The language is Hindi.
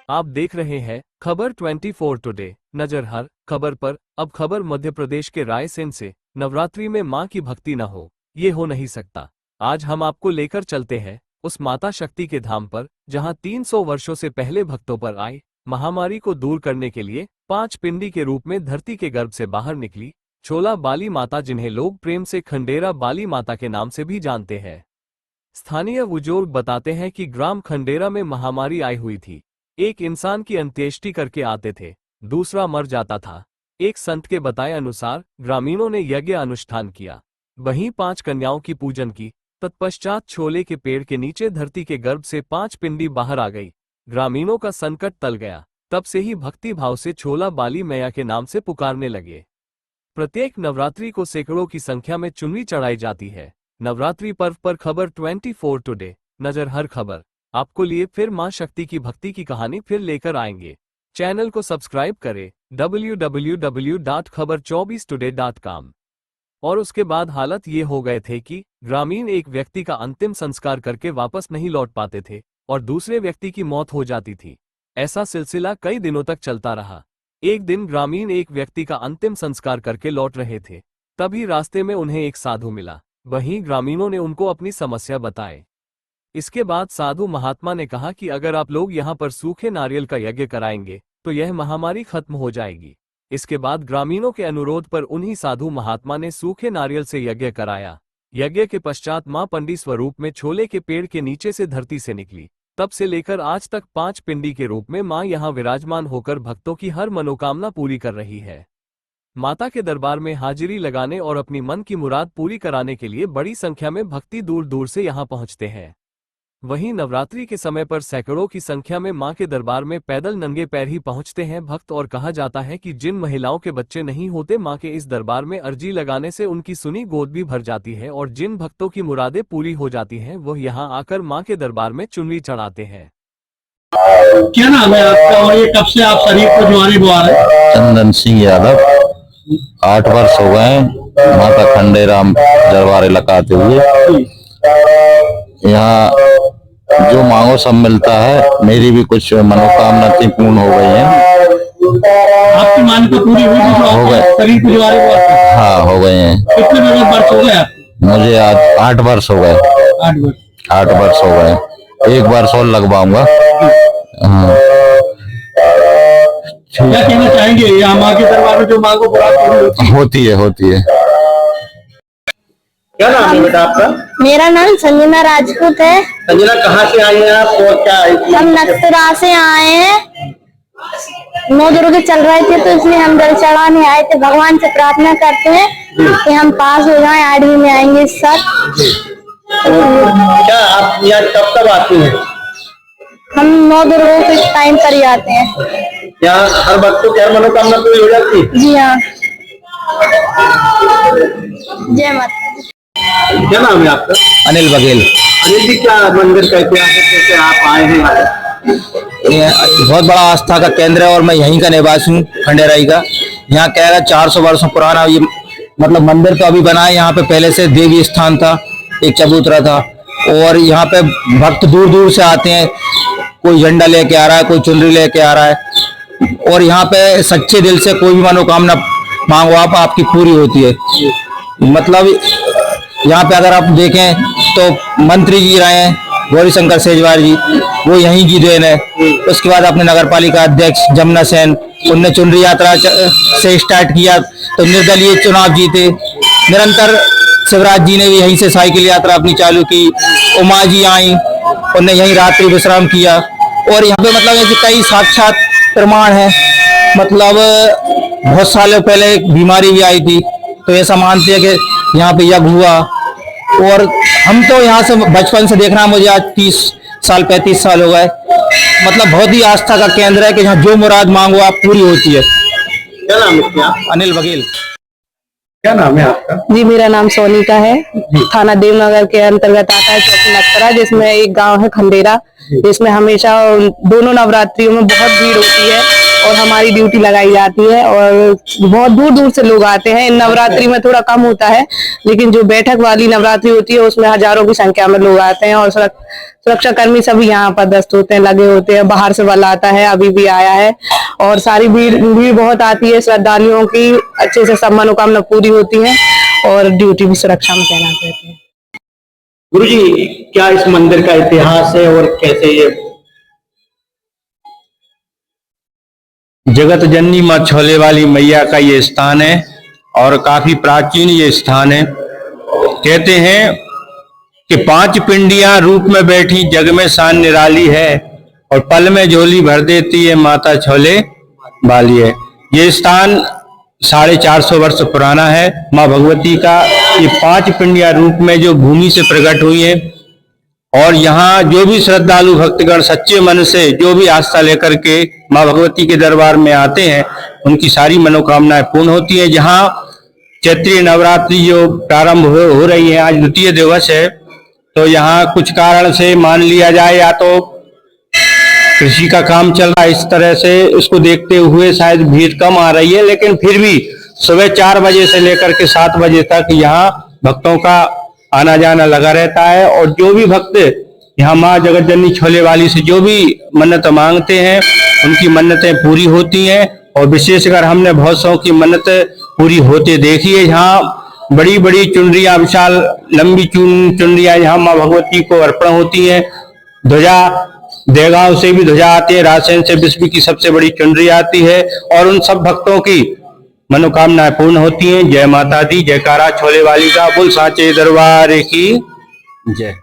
आप देख रहे हैं खबर 24 टुडे। नजर हर खबर पर। अब खबर मध्य प्रदेश के रायसेन से। नवरात्रि में मां की भक्ति न हो, ये हो नहीं सकता। आज हम आपको लेकर चलते हैं उस माता शक्ति के धाम पर, जहां 300 वर्षों से पहले भक्तों पर आई महामारी को दूर करने के लिए 5 पिंडी के रूप में धरती के गर्भ से बाहर निकली छोला बाली माता, जिन्हें लोग प्रेम से खंडेरा बाली माता के नाम से भी जानते हैं। स्थानीय बुजुर्ग बताते हैं कि ग्राम खंडेरा में महामारी आई हुई थी। एक इंसान की अंत्येष्टि करके आते थे, दूसरा मर जाता था। एक संत के बताए अनुसार ग्रामीणों ने यज्ञ अनुष्ठान किया, वहीं 5 कन्याओं की पूजन की। तत्पश्चात छोले के पेड़ के नीचे धरती के गर्भ से 5 पिंडी बाहर आ गई। ग्रामीणों का संकट टल गया। तब से ही भक्ति भाव से छोला बाली मैया के नाम से पुकारने लगे। प्रत्येक नवरात्रि को सैकड़ों की संख्या में चुनरी चढ़ाई जाती है। नवरात्रि पर्व पर खबर 24 टुडे नजर हर खबर आपको लिए फिर मां शक्ति की भक्ति की कहानी फिर लेकर आएंगे। चैनल को सब्सक्राइब करें www.khabar24today.com। और उसके बाद हालत ये हो गए थे कि ग्रामीण एक व्यक्ति का अंतिम संस्कार करके वापस नहीं लौट पाते थे और दूसरे व्यक्ति की मौत हो जाती थी। ऐसा सिलसिला कई दिनों तक चलता रहा। एक दिन ग्रामीण एक व्यक्ति का अंतिम संस्कार करके लौट रहे थे, तभी रास्ते में उन्हें एक साधु मिला। वहीं ग्रामीणों ने उनको अपनी समस्या बताई। इसके बाद साधु महात्मा ने कहा कि अगर आप लोग यहाँ पर सूखे नारियल का यज्ञ कराएंगे तो यह महामारी खत्म हो जाएगी। इसके बाद ग्रामीणों के अनुरोध पर उन्हीं साधु महात्मा ने सूखे नारियल से यज्ञ कराया। यज्ञ के पश्चात मां पंडी स्वरूप में छोले के पेड़ के नीचे से धरती से निकली। तब से लेकर आज तक 5 पिंडी के रूप में मां यहाँ विराजमान होकर भक्तों की हर मनोकामना पूरी कर रही है। माता के दरबार में हाजिरी लगाने और अपनी मन की मुराद पूरी कराने के लिए बड़ी संख्या में भक्ति दूर दूर से यहाँ पहुँचते हैं। वहीं नवरात्रि के समय पर सैकड़ों की संख्या में मां के दरबार में पैदल नंगे पैर ही पहुंचते हैं भक्त। और कहा जाता है कि जिन महिलाओं के बच्चे नहीं होते, मां के इस दरबार में अर्जी लगाने से उनकी सुनी गोद भी भर जाती है और जिन भक्तों की मुरादें पूरी हो जाती हैं वह यहां आकर मां के दरबार में चुनरी चढ़ाते हैं। क्या नाम है आपका और ये कब से आप शरीर को जुआरी बुआ रहे हैं? चंदन सिंह यादव। 8 वर्ष हो गए माता खंडेरा दरबार लगाते हुए। यहाँ जो मांगो सब मिलता है। मेरी भी कुछ मनोकामना थी पूर्ण हो गई है। आपकी मान्यता पूरी हुई थी तो हो गए। शरीर को जुआरी बुआ रहे हैं? हाँ, हो गए हैं। कितने वर्ष हो गए आपको? मुझे आज 8 वर्ष हो गए। 8 वर्ष हो गए। 1 वर्ष और लगवाऊंगा। हाँ। क्या कहना चाहेंगे यहाँ माँ के दरबार में जो मांगो पूरी होती है। क्या नाम है बेटा आपका? मेरा नाम संजना राजपूत है। संजना, कहाँ से आई हैं आप और क्या है? हम नक्सरा से आए हैं। 9 दुर्गे चल रहे थे तो इसलिए हम जल चढ़ाने आए थे। भगवान से प्रार्थना करते हैं कि हम पास हो जाएं, 8वीं में आएंगे इस साल। क्या आप यहाँ कब आती हैं? हम 9 दुर्गों के टाइम पर ही आते हैं। यहाँ हर बच्चों की हर मनोकामना पूरी हो जाती है? जी हाँ। जय माता। क्या नाम है आपका? अनिल बघेल। अनिल जी, क्या मंदिर का इतिहास है, कैसे आप आए हैं? ये बहुत बड़ा आस्था का केंद्र है और मैं यहीं का निवासी हूँ, खंडेराई का। यहाँ क्या है 400 वर्षों पुराना ये मतलब मंदिर तो अभी बना है। यहाँ पे पहले से देवी स्थान था, एक चबूतरा था और यहाँ पे भक्त दूर दूर से आते हैं। कोई झंडा लेके आ रहा है, कोई चुनरी लेके आ रहा है और यहाँ पे सच्चे दिल से कोई भी मनोकामना मांगो आप, आपकी पूरी होती है। मतलब यहाँ पे अगर आप देखें तो मंत्री जी रहे हैं गौरी शंकर सेजवार जी, वो यहीं की देन है। उसके बाद अपने नगर पालिका अध्यक्ष जमुना सेन, उनने चुनरी यात्रा से स्टार्ट किया तो निर्दलीय चुनाव जीते। निरंतर शिवराज जी ने भी यहीं से साइकिल यात्रा अपनी चालू की। उमा जी आई, उनने यहीं रात्रि विश्राम किया और यहाँ पे मतलब ऐसे कई साक्षात प्रमाण है। मतलब बहुत सालों पहले एक बीमारी भी आई थी तो ऐसा मानते हैं कि यहाँ पे यज्ञ हुआ और हम तो यहाँ से बचपन से देखना, मुझे आज 30 साल 35 साल हो गए। मतलब बहुत ही आस्था का केंद्र है कि यहाँ जो मुराद मांगो आप पूरी होती है। क्या नाम है? अनिल बघेल। क्या नाम है आपका? जी, मेरा नाम सोनिका है। थाना देवनगर के अंतर्गत आता है चौकी नक्सरा, जिसमें एक गांव है खंडेरा, जिसमें हमेशा दोनों नवरात्रियों में बहुत भीड़ होती है और हमारी ड्यूटी लगाई जाती है और बहुत दूर दूर से लोग आते हैं। इन नवरात्रि में थोड़ा कम होता है, लेकिन जो बैठक वाली नवरात्रि होती है उसमें हजारों की संख्या में लोग आते हैं और सुरक्षा कर्मी सभी यहाँ पर दस्त होते हैं, लगे होते हैं। बाहर से बल आता है, अभी भी आया है और सारी भीड़ बहुत आती है। श्रद्धालुओं की अच्छे से सब मनोकामना पूरी होती है और ड्यूटी भी सुरक्षा में तैनात रहती है। गुरुजी, क्या इस मंदिर का इतिहास है और कैसे ये? जगत जननी माँ छोले वाली मैया का ये स्थान है और काफी प्राचीन ये स्थान है। कहते हैं कि 5 पिंडियां रूप में बैठी जग में शान निराली है और पल में झोली भर देती है माता छोले वाली है। ये स्थान 450 वर्ष पुराना है। माँ भगवती का ये 5 पिंडियां रूप में जो भूमि से प्रकट हुई है और यहाँ जो भी श्रद्धालु भक्तगण सच्चे मन से जो भी आस्था लेकर के माँ भगवती के दरबार में आते हैं उनकी सारी मनोकामनाएं पूर्ण होती है। जहाँ चैत्रीय नवरात्रि जो प्रारंभ हो रही है, आज द्वितीय दिवस है, तो यहाँ कुछ कारण से मान लिया जाए या तो कृषि का काम चल रहा है, इस तरह से इसको देखते हुए शायद भीड़ कम आ रही है, लेकिन फिर भी सुबह 4 बजे से लेकर के 7 बजे तक यहाँ भक्तों का आना जाना लगा रहता है। और जो भी भक्त यहाँ माँ जगत जननी छोले वाली से जो भी मन्नत मांगते हैं उनकी मन्नतें पूरी होती हैं। और विशेषकर हमने बहुत सौ की मन्नत पूरी होते देखी है। यहाँ बड़ी बड़ी चुनरियां, विशाल लंबी चुनरियां यहाँ माँ भगवती को अर्पण होती है। ध्वजा देगांव से भी ध्वजा आती है, रायसेन से विश्व की सबसे बड़ी चुनरी आती है और उन सब भक्तों की मनोकामनाएं पूर्ण होती हैं। जय माता दी, जयकारा छोले वाली का, बोल साचे दरबार की जय।